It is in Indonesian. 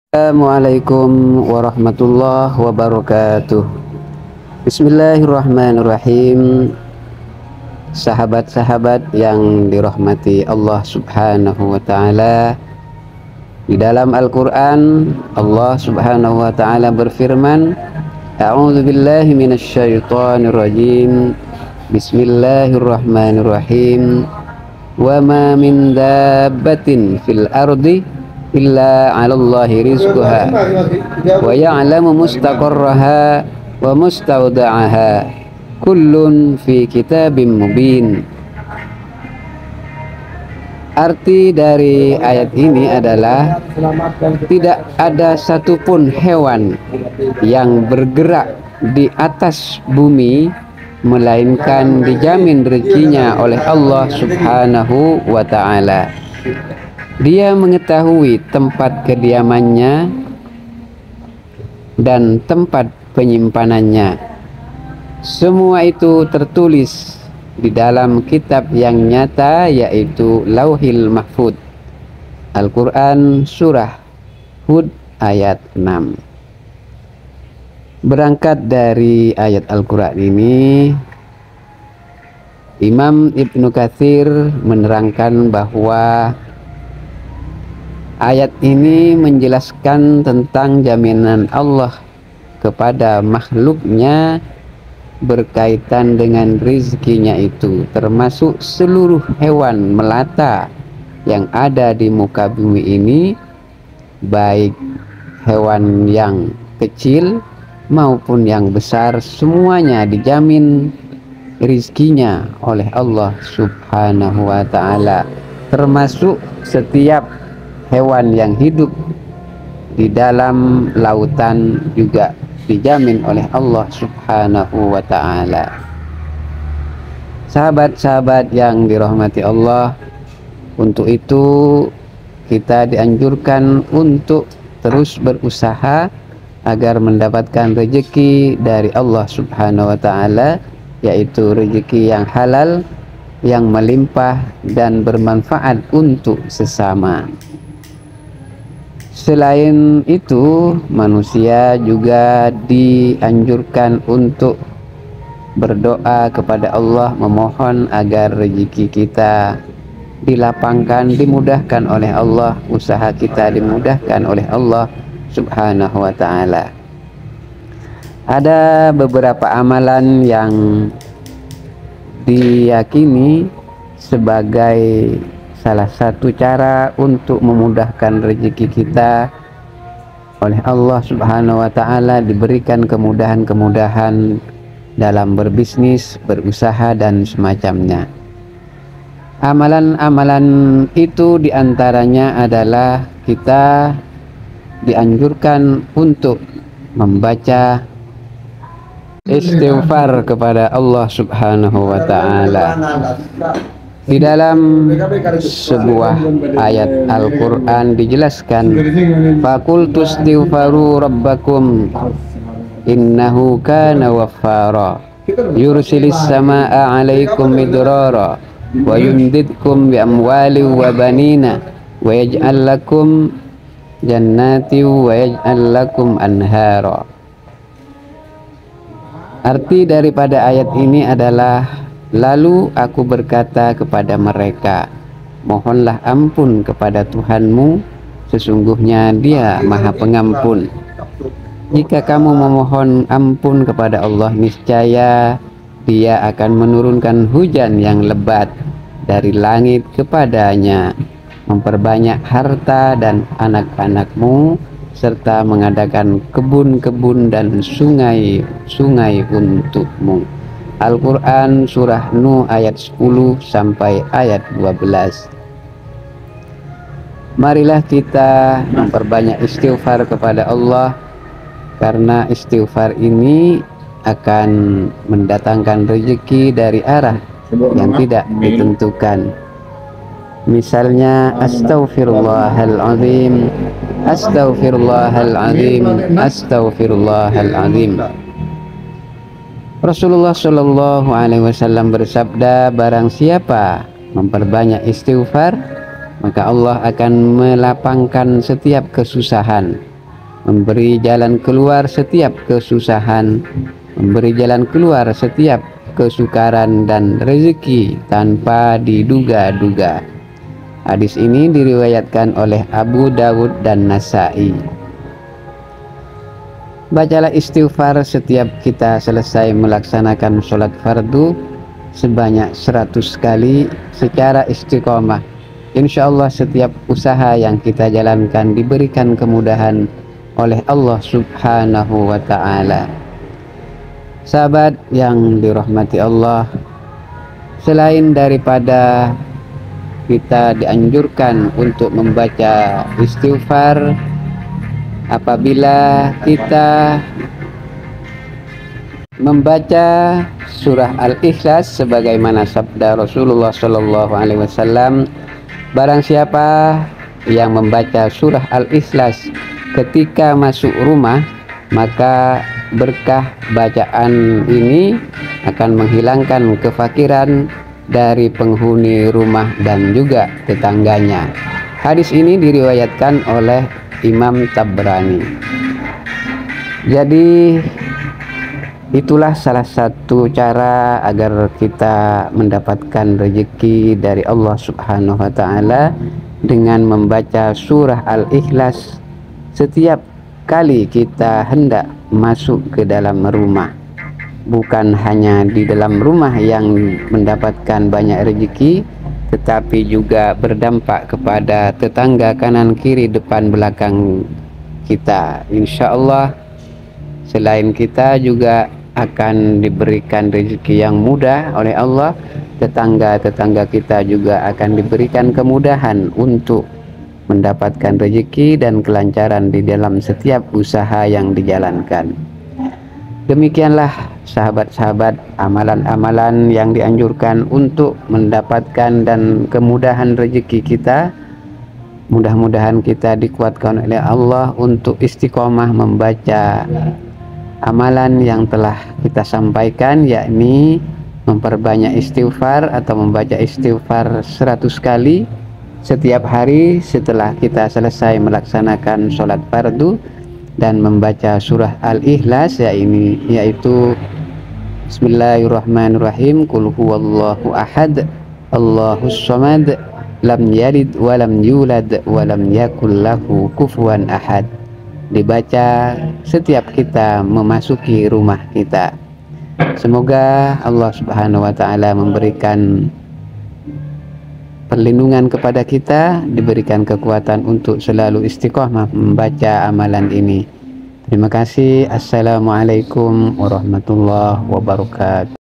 Assalamualaikum warahmatullahi wabarakatuh. Bismillahirrahmanirrahim. Sahabat-sahabat yang dirahmati Allah Subhanahu wa taala, di dalam Al-Qur'an Allah Subhanahu wa taala berfirman, A'udzu billahi minasyaitonir rajim. Bismillahirrahmanirrahim. Wa ma min dabbatin fil ardi illa 'alallahi rizquha wa ya'lamu mustaqarraha wa mustawda'aha kullun fi kitabim mubin. Arti dari ayat ini adalah tidak ada satupun hewan yang bergerak di atas bumi melainkan dijamin rezekinya oleh Allah Subhanahu wa ta'ala. Dia mengetahui tempat kediamannya dan tempat penyimpanannya. Semua itu tertulis di dalam kitab yang nyata, yaitu Lauhil Mahfud. Al-Quran Surah Hud ayat 6. Berangkat dari ayat Al-Quran ini, Imam Ibnu Katsir menerangkan bahwa ayat ini menjelaskan tentang jaminan Allah kepada makhluknya berkaitan dengan rizkinya itu, termasuk seluruh hewan melata yang ada di muka bumi ini, baik hewan yang kecil maupun yang besar, semuanya dijamin rizkinya oleh Allah Subhanahu wa ta'ala, termasuk setiap hewan yang hidup di dalam lautan juga dijamin oleh Allah Subhanahu wa ta'ala. Sahabat-sahabat yang dirahmati Allah, untuk itu kita dianjurkan untuk terus berusaha agar mendapatkan rezeki dari Allah Subhanahu wa ta'ala, yaitu rezeki yang halal, yang melimpah dan bermanfaat untuk sesama. Selain itu, manusia juga dianjurkan untuk berdoa kepada Allah, memohon agar rezeki kita dilapangkan, dimudahkan oleh Allah, usaha kita dimudahkan oleh Allah Subhanahu wa ta'ala. Ada beberapa amalan yang diyakini sebagai salah satu cara untuk memudahkan rezeki kita oleh Allah Subhanahu wa ta'ala, diberikan kemudahan-kemudahan dalam berbisnis, berusaha dan semacamnya. Amalan-amalan itu diantaranya adalah kita dianjurkan untuk membaca istighfar kepada Allah Subhanahu wa ta'ala. Di dalam sebuah ayat Al-Quran dijelaskan, Faqultu istighfaru rabbakum innahu kana waffara yursilis samaa alaikum midrara wa yumdidkum bi amwali wa banina wa yaj'al lakum jannati wa yaj'al lakum anhara. Arti daripada ayat ini adalah, lalu aku berkata kepada mereka, mohonlah ampun kepada Tuhanmu, sesungguhnya Dia Maha Pengampun. Jika kamu memohon ampun kepada Allah, niscaya Dia akan menurunkan hujan yang lebat dari langit kepadanya, memperbanyak harta dan anak-anakmu, serta mengadakan kebun-kebun dan sungai-sungai untukmu. Al-Quran Surah Nuh ayat 10 sampai ayat 12. Marilah kita memperbanyak istighfar kepada Allah, karena istighfar ini akan mendatangkan rezeki dari arah yang tidak ditentukan. Misalnya, astaghfirullahaladzim, astaghfirullahaladzim, astaghfirullahaladzim. Rasulullah Shallallahu Alaihi Wasallam bersabda, barang siapa memperbanyak istighfar, maka Allah akan melapangkan setiap kesusahan memberi jalan keluar setiap kesusahan, memberi jalan keluar setiap kesukaran dan rezeki tanpa diduga-duga. Hadis ini diriwayatkan oleh Abu Dawud dan Nasai. Bacalah istighfar setiap kita selesai melaksanakan sholat fardu sebanyak 100 kali secara istiqomah. Insya Allah setiap usaha yang kita jalankan diberikan kemudahan oleh Allah Subhanahu wa ta'ala. Sahabat yang dirahmati Allah, selain daripada kita dianjurkan untuk membaca istighfar, apabila kita membaca surah Al-Ikhlas sebagaimana sabda Rasulullah Shallallahu Alaihi Wasallam, barang siapa yang membaca surah Al-Ikhlas ketika masuk rumah, maka berkah bacaan ini akan menghilangkan kefakiran dari penghuni rumah dan juga tetangganya. Hadis ini diriwayatkan oleh Imam Tabrani. Jadi itulah salah satu cara agar kita mendapatkan rezeki dari Allah Subhanahu wa ta'ala dengan membaca surah Al-Ikhlas setiap kali kita hendak masuk ke dalam rumah. Bukan hanya di dalam rumah yang mendapatkan banyak rezeki, tetapi juga berdampak kepada tetangga kanan kiri depan belakang kita. Insya Allah selain kita juga akan diberikan rezeki yang mudah oleh Allah, tetangga-tetangga kita juga akan diberikan kemudahan untuk mendapatkan rezeki dan kelancaran di dalam setiap usaha yang dijalankan. Demikianlah sahabat-sahabat amalan-amalan yang dianjurkan untuk mendapatkan dan kemudahan rezeki kita. Mudah-mudahan kita dikuatkan oleh Allah untuk istiqomah membaca amalan yang telah kita sampaikan, yakni memperbanyak istighfar atau membaca istighfar 100 kali setiap hari setelah kita selesai melaksanakan sholat fardu, dan membaca surah Al-Ikhlas yaitu Bismillahirrahmanirrahim, Qul huwallahu ahad, Allahus samad, lam yalid wa lam yulad wa lam yakul lahu kufuwan ahad. Dibaca setiap kita memasuki rumah kita. Semoga Allah Subhanahu wa ta'ala memberikan perlindungan kepada kita, diberikan kekuatan untuk selalu istiqomah membaca amalan ini. Terima kasih. Assalamualaikum warahmatullahi wabarakatuh.